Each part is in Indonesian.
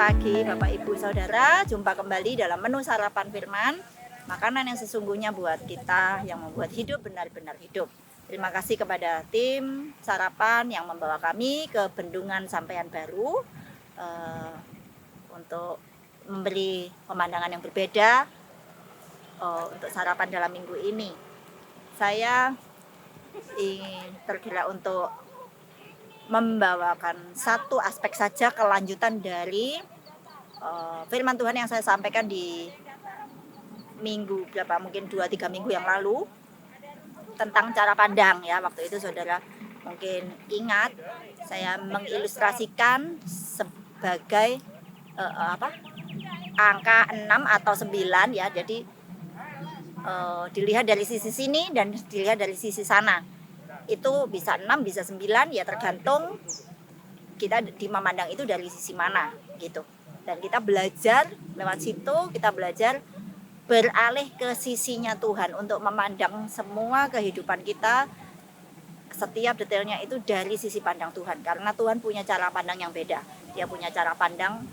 pagi Bapak Ibu Saudara, jumpa kembali dalam menu sarapan firman, makanan yang sesungguhnya buat kita yang membuat hidup benar-benar hidup. Terima kasih kepada tim sarapan yang membawa kami ke Bendungan Sampean Baru untuk memberi pemandangan yang berbeda untuk sarapan dalam minggu ini. Saya ingin tergerak untuk membawakan satu aspek saja kelanjutan dari firman Tuhan yang saya sampaikan di minggu berapa, mungkin 2-3 minggu yang lalu, tentang cara pandang ya. Waktu itu saudara mungkin ingat saya mengilustrasikan sebagai angka 6 atau 9 ya. Jadi dilihat dari sisi sini dan dilihat dari sisi sana. Itu bisa 6, bisa 9 ya, tergantung kita di memandang itu dari sisi mana gitu. Dan kita belajar lewat situ, kita belajar beralih ke sisinya Tuhan untuk memandang semua kehidupan kita, setiap detailnya itu dari sisi pandang Tuhan. Karena Tuhan punya cara pandang yang beda. Dia punya cara pandang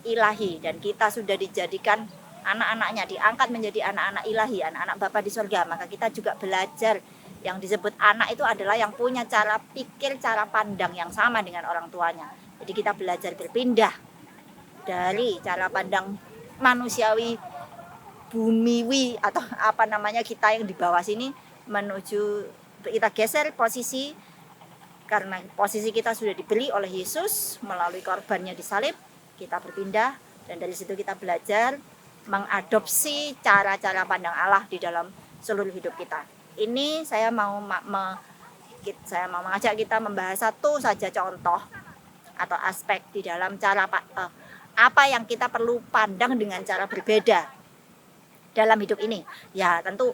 ilahi, dan kita sudah dijadikan anak-anaknya, diangkat menjadi anak-anak ilahi, anak-anak Bapa di surga. Maka kita juga belajar, yang disebut anak itu adalah yang punya cara pikir, cara pandang yang sama dengan orang tuanya. Jadi kita belajar berpindah dari cara pandang manusiawi bumiwi atau apa namanya kita yang di bawah sini, menuju kita geser posisi, karena posisi kita sudah dibeli oleh Yesus melalui korbannya di salib. Kita berpindah, dan dari situ kita belajar mengadopsi cara-cara pandang Allah di dalam seluruh hidup kita. Ini saya mau mengajak kita membahas satu saja contoh atau aspek di dalam cara apa yang kita perlu pandang dengan cara berbeda dalam hidup ini. Ya tentu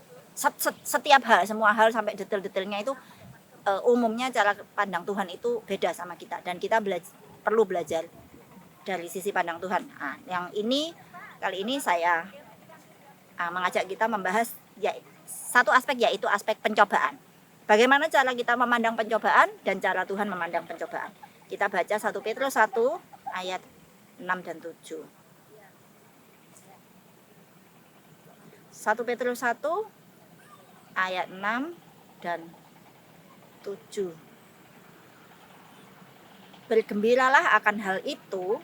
setiap hal, semua hal sampai detail-detailnya itu umumnya cara pandang Tuhan itu beda sama kita, dan kita perlu belajar dari sisi pandang Tuhan. Nah, yang ini kali ini saya mengajak kita membahas satu aspek, yaitu aspek pencobaan. Bagaimana cara kita memandang pencobaan dan cara Tuhan memandang pencobaan. Kita baca 1 Petrus 1 ayat 6 dan 7. 1 Petrus 1 ayat 6 dan 7. Bergembiralah akan hal itu,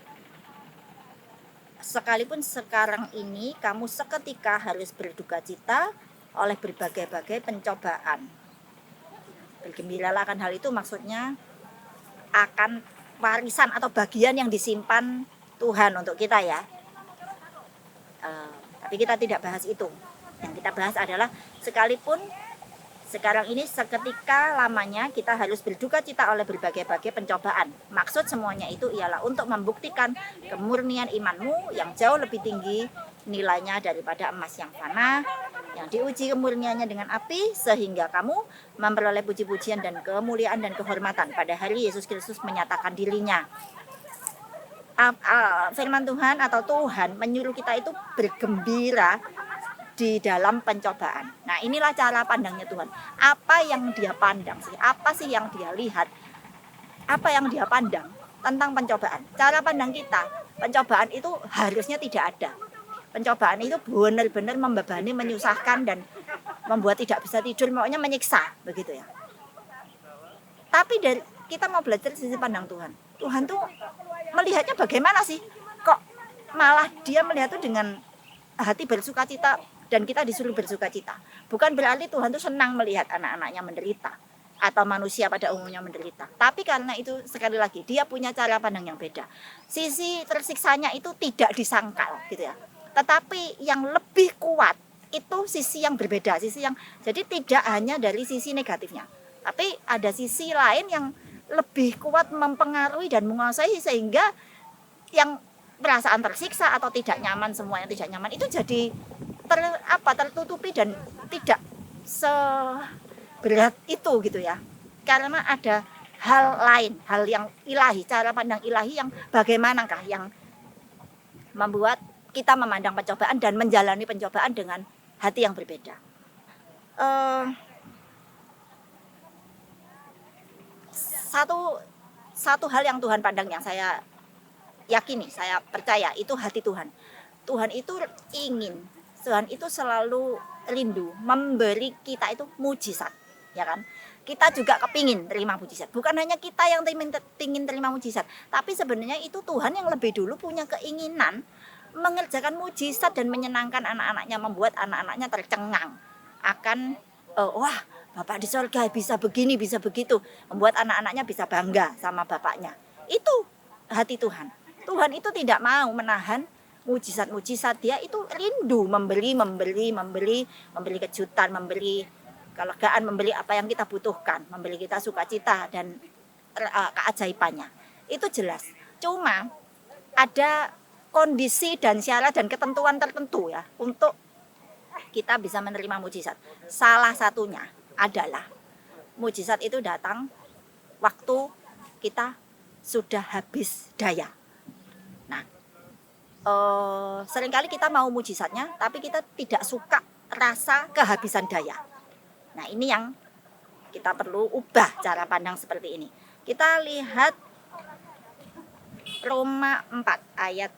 sekalipun sekarang ini kamu seketika harus berduka cita oleh berbagai-bagai pencobaan. Bergembiralah akan hal itu maksudnya akan warisan atau bagian yang disimpan Tuhan untuk kita ya. Tapi kita tidak bahas itu. Yang kita bahas adalah sekalipun sekarang ini seketika lamanya kita harus berduka cita oleh berbagai-bagai pencobaan. Maksud semuanya itu ialah untuk membuktikan kemurnian imanmu yang jauh lebih tinggi nilainya daripada emas yang fana, yang diuji kemurniannya dengan api, sehingga kamu memperoleh puji-pujian dan kemuliaan dan kehormatan pada hari Yesus Kristus menyatakan dirinya. Firman Tuhan atau Tuhan menyuruh kita itu bergembira di dalam pencobaan. Nah, inilah cara pandangnya Tuhan. Apa yang dia pandang sih? Apa sih yang dia lihat? Apa yang dia pandang tentang pencobaan? Cara pandang kita, pencobaan itu harusnya tidak ada. Pencobaan itu benar-benar membebani, menyusahkan, dan membuat tidak bisa tidur, maunya menyiksa, begitu ya. Tapi kita mau belajar sisi pandang Tuhan. Tuhan tuh melihatnya bagaimana sih? Kok malah dia melihat tuh dengan hati bersukacita, dan kita disuruh bersukacita. Bukan berarti Tuhan tuh senang melihat anak-anaknya menderita atau manusia pada umumnya menderita. Tapi karena itu, sekali lagi, dia punya cara pandang yang beda. Sisi tersiksanya itu tidak disangkal gitu ya. Tetapi yang lebih kuat itu sisi yang berbeda, sisi yang jadi tidak hanya dari sisi negatifnya, tapi ada sisi lain yang lebih kuat mempengaruhi dan menguasai, sehingga yang perasaan tersiksa atau tidak nyaman, semua yang tidak nyaman itu jadi tertutupi dan tidak seberat itu gitu ya. Karena ada hal lain, hal yang ilahi, cara pandang ilahi yang bagaimanakah yang membuat kita memandang pencobaan dan menjalani pencobaan dengan hati yang berbeda. Satu hal yang Tuhan pandang yang saya yakini, saya percaya itu hati Tuhan. Tuhan itu ingin, Tuhan itu selalu rindu memberi kita itu mujizat, ya kan? Kita juga kepingin terima mujizat. Bukan hanya kita yang ingin terima mujizat, tapi sebenarnya itu Tuhan yang lebih dulu punya keinginan mengerjakan mujizat dan menyenangkan anak-anaknya, membuat anak-anaknya tercengang akan wah, Bapak di surga bisa begini, bisa begitu, membuat anak-anaknya bisa bangga sama bapaknya. Itu hati Tuhan. Tuhan itu tidak mau menahan mujizat-mujizat, dia itu rindu memberi kejutan, memberi kelegaan, memberi apa yang kita butuhkan, memberi kita sukacita dan keajaibannya. Itu jelas. Cuma ada kondisi dan syarat dan ketentuan tertentu ya untuk kita bisa menerima mujizat. Salah satunya adalah mujizat itu datang waktu kita sudah habis daya. Nah, seringkali kita mau mujizatnya, tapi kita tidak suka rasa kehabisan daya. Nah, ini yang kita perlu ubah cara pandang seperti ini. Kita lihat Roma 4 ayat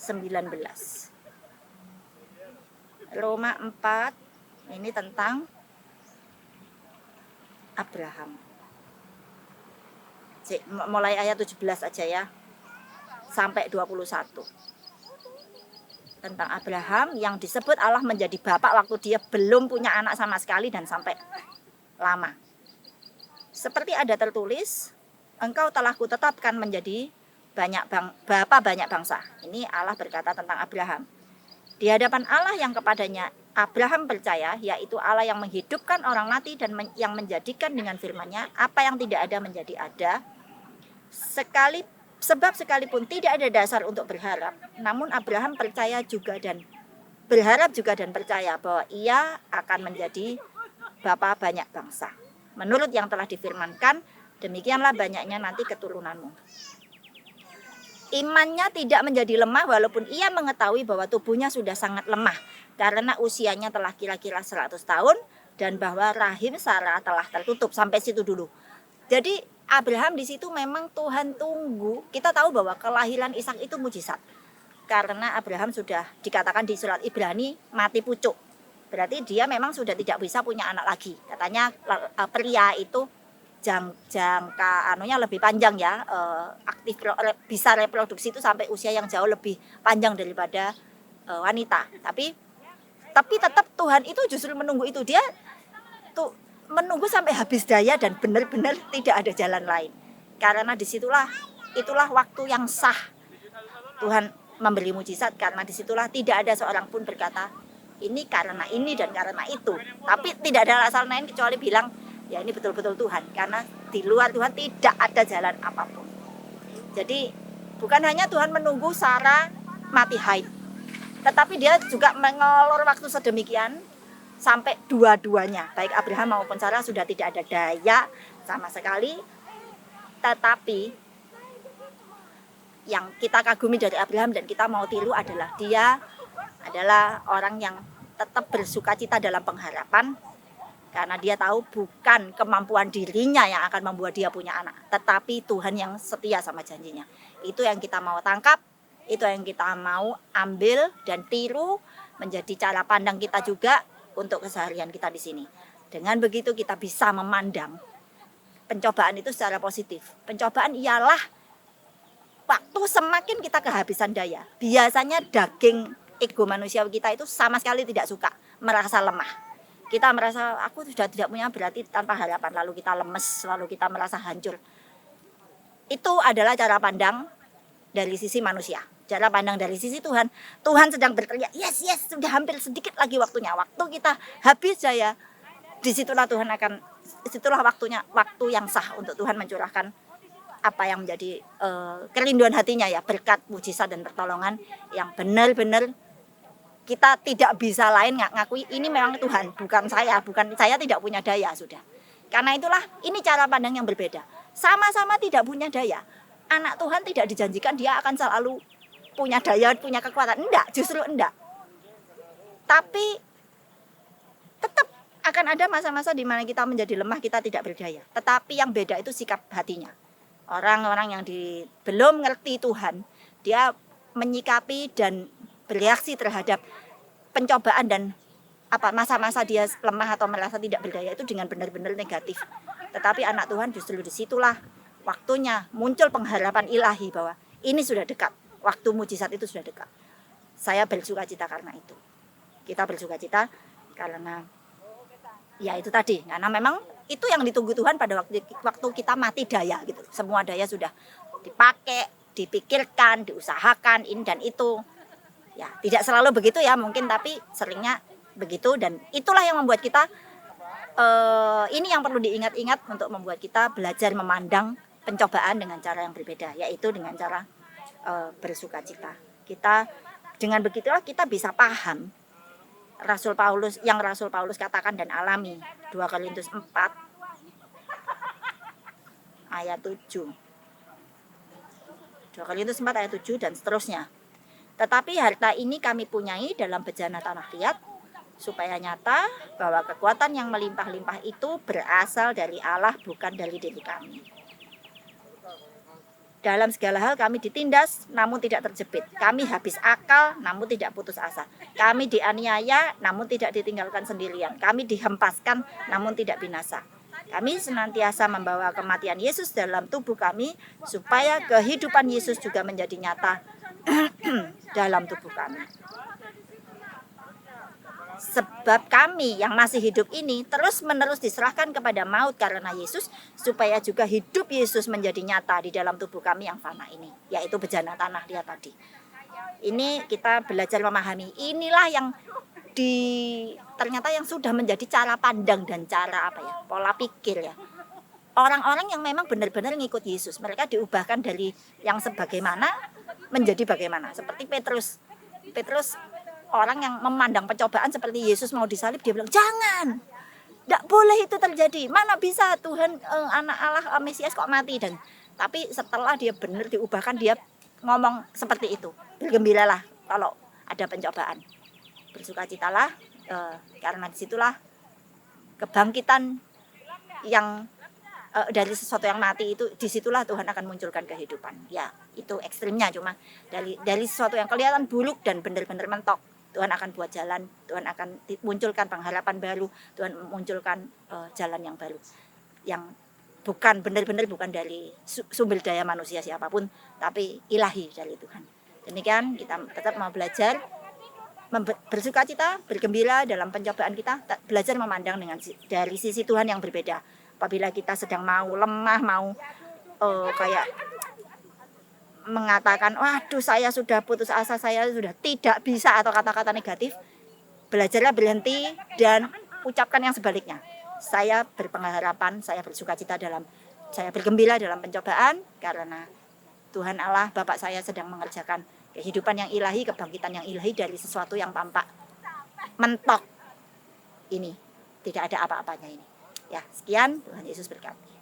19. Roma 4 ini tentang Abraham. Mulai ayat 17 aja ya, sampai 21. Tentang Abraham yang disebut Allah menjadi bapak waktu dia belum punya anak sama sekali dan sampai lama. Seperti ada tertulis, engkau telah kutetapkan menjadi bapak banyak bangsa. Ini Allah berkata tentang Abraham. Di hadapan Allah yang kepadanya Abraham percaya, yaitu Allah yang menghidupkan orang mati dan yang menjadikan dengan firman-Nya apa yang tidak ada menjadi ada. Sebab sekalipun tidak ada dasar untuk berharap, namun Abraham percaya juga dan berharap juga dan percaya bahwa ia akan menjadi bapa banyak bangsa. Menurut yang telah difirmankan, demikianlah banyaknya nanti keturunanmu. Imannya tidak menjadi lemah walaupun ia mengetahui bahwa tubuhnya sudah sangat lemah karena usianya telah kira-kira 100 tahun dan bahwa rahim Sarah telah tertutup. Sampai situ dulu. Jadi Abraham di situ memang Tuhan tunggu. Kita tahu bahwa kelahiran Ishak itu mujizat. Karena Abraham sudah dikatakan di surat Ibrani mati pucuk. Berarti dia memang sudah tidak bisa punya anak lagi. Katanya pria itu jangka anunya lebih panjang ya, aktif bisa reproduksi itu sampai usia yang jauh lebih panjang daripada wanita. Tapi tetap Tuhan itu justru menunggu itu, dia tuh menunggu sampai habis daya dan benar-benar tidak ada jalan lain. Karena itulah waktu yang sah Tuhan memberi mujizat, karena disitulah tidak ada seorang pun berkata ini karena ini dan karena itu. Tapi tidak ada alasan lain kecuali bilang ya ini betul-betul Tuhan, karena di luar Tuhan tidak ada jalan apapun. Jadi bukan hanya Tuhan menunggu Sarah mati haid, tetapi dia juga mengolor waktu sedemikian sampai dua-duanya, baik Abraham maupun Sarah sudah tidak ada daya sama sekali. Tetapi yang kita kagumi dari Abraham dan kita mau tiru adalah dia adalah orang yang tetap bersukacita dalam pengharapan. Karena dia tahu bukan kemampuan dirinya yang akan membuat dia punya anak, tetapi Tuhan yang setia sama janjinya. Itu yang kita mau tangkap, itu yang kita mau ambil dan tiru menjadi cara pandang kita juga untuk keseharian kita di sini. Dengan begitu kita bisa memandang pencobaan itu secara positif. Pencobaan ialah waktu semakin kita kehabisan daya. Biasanya daging ego manusiawi kita itu sama sekali tidak suka, merasa lemah. Kita merasa aku sudah tidak punya, berarti tanpa harapan, lalu kita lemes, lalu kita merasa hancur. Itu adalah cara pandang dari sisi manusia. Cara pandang dari sisi Tuhan, Tuhan sedang berteriak, yes, sudah hampir sedikit lagi waktunya. Waktu kita habis daya, disitulah waktu yang sah untuk Tuhan mencurahkan apa yang menjadi kerinduan hatinya ya, berkat mujizat dan pertolongan yang benar-benar kita tidak bisa lain ngakui ini memang Tuhan, bukan saya tidak punya daya sudah. Karena itulah ini cara pandang yang berbeda. Sama-sama tidak punya daya. Anak Tuhan tidak dijanjikan dia akan selalu punya daya, punya kekuatan. Enggak, justru enggak. Tapi tetap akan ada masa-masa di mana kita menjadi lemah, kita tidak berdaya. Tetapi yang beda itu sikap hatinya. Orang-orang yang belum ngerti Tuhan, dia menyikapi dan bereaksi terhadap pencobaan dan masa-masa dia lemah atau merasa tidak berdaya itu dengan benar-benar negatif. Tetapi anak Tuhan justru disitulah waktunya muncul pengharapan ilahi bahwa ini sudah dekat, waktu mujizat itu sudah dekat. Saya bersuka cita karena itu. Kita bersuka cita karena ya itu tadi, karena memang itu yang ditunggu Tuhan pada waktu kita mati daya gitu. Semua daya sudah dipakai, dipikirkan, diusahakan ini dan itu. Ya, tidak selalu begitu ya mungkin, tapi seringnya begitu, dan itulah yang membuat kita ini yang perlu diingat-ingat untuk membuat kita belajar memandang pencobaan dengan cara yang berbeda, yaitu dengan cara bersuka cita. Kita dengan begitulah kita bisa paham Rasul Paulus katakan dan alami, 2 Korintus 4 ayat 7. 2 Korintus 4 ayat 7 dan seterusnya. Tetapi harta ini kami punyai dalam bejana tanah liat, supaya nyata bahwa kekuatan yang melimpah-limpah itu berasal dari Allah, bukan dari diri kami. Dalam segala hal kami ditindas, namun tidak terjepit. Kami habis akal, namun tidak putus asa. Kami dianiaya, namun tidak ditinggalkan sendirian. Kami dihempaskan, namun tidak binasa. Kami senantiasa membawa kematian Yesus dalam tubuh kami, supaya kehidupan Yesus juga menjadi nyata dalam tubuh kami. Sebab kami yang masih hidup ini terus-menerus diserahkan kepada maut karena Yesus, supaya juga hidup Yesus menjadi nyata di dalam tubuh kami yang fana ini, yaitu bejana tanah liat tadi. Ini kita belajar memahami, inilah yang ternyata yang sudah menjadi cara pandang dan cara pola pikir ya. Orang-orang yang memang benar-benar ngikut Yesus, mereka diubahkan dari yang sebagaimana menjadi bagaimana. Seperti Petrus orang yang memandang pencobaan seperti Yesus mau disalib, dia bilang jangan, tidak boleh itu terjadi, mana bisa Tuhan anak Allah Mesias kok mati. Dan tapi setelah dia benar diubahkan, dia ngomong seperti itu, bergembiralah kalau ada pencobaan, bersukacitalah karena disitulah kebangkitan yang dari sesuatu yang mati itu, disitulah Tuhan akan munculkan kehidupan. Ya itu ekstrimnya, cuma dari sesuatu yang kelihatan buruk dan benar-benar mentok, Tuhan akan buat jalan, Tuhan akan munculkan pengharapan baru, Tuhan munculkan jalan yang baru, yang bukan benar-benar bukan dari sumber daya manusia siapapun, tapi ilahi dari Tuhan. Demikian kita tetap mau belajar bersuka cita, bergembira dalam pencobaan kita, belajar memandang dari sisi Tuhan yang berbeda. Apabila kita sedang mau lemah, mau kayak mengatakan, waduh saya sudah putus asa, saya sudah tidak bisa, atau kata-kata negatif, belajarlah berhenti dan ucapkan yang sebaliknya. Saya berpengharapan, saya bersukacita saya bergembira dalam pencobaan, karena Tuhan Allah Bapak saya sedang mengerjakan kehidupan yang ilahi, kebangkitan yang ilahi dari sesuatu yang tampak mentok ini, tidak ada apa-apanya ini. Ya, sekian, Tuhan Yesus berkati.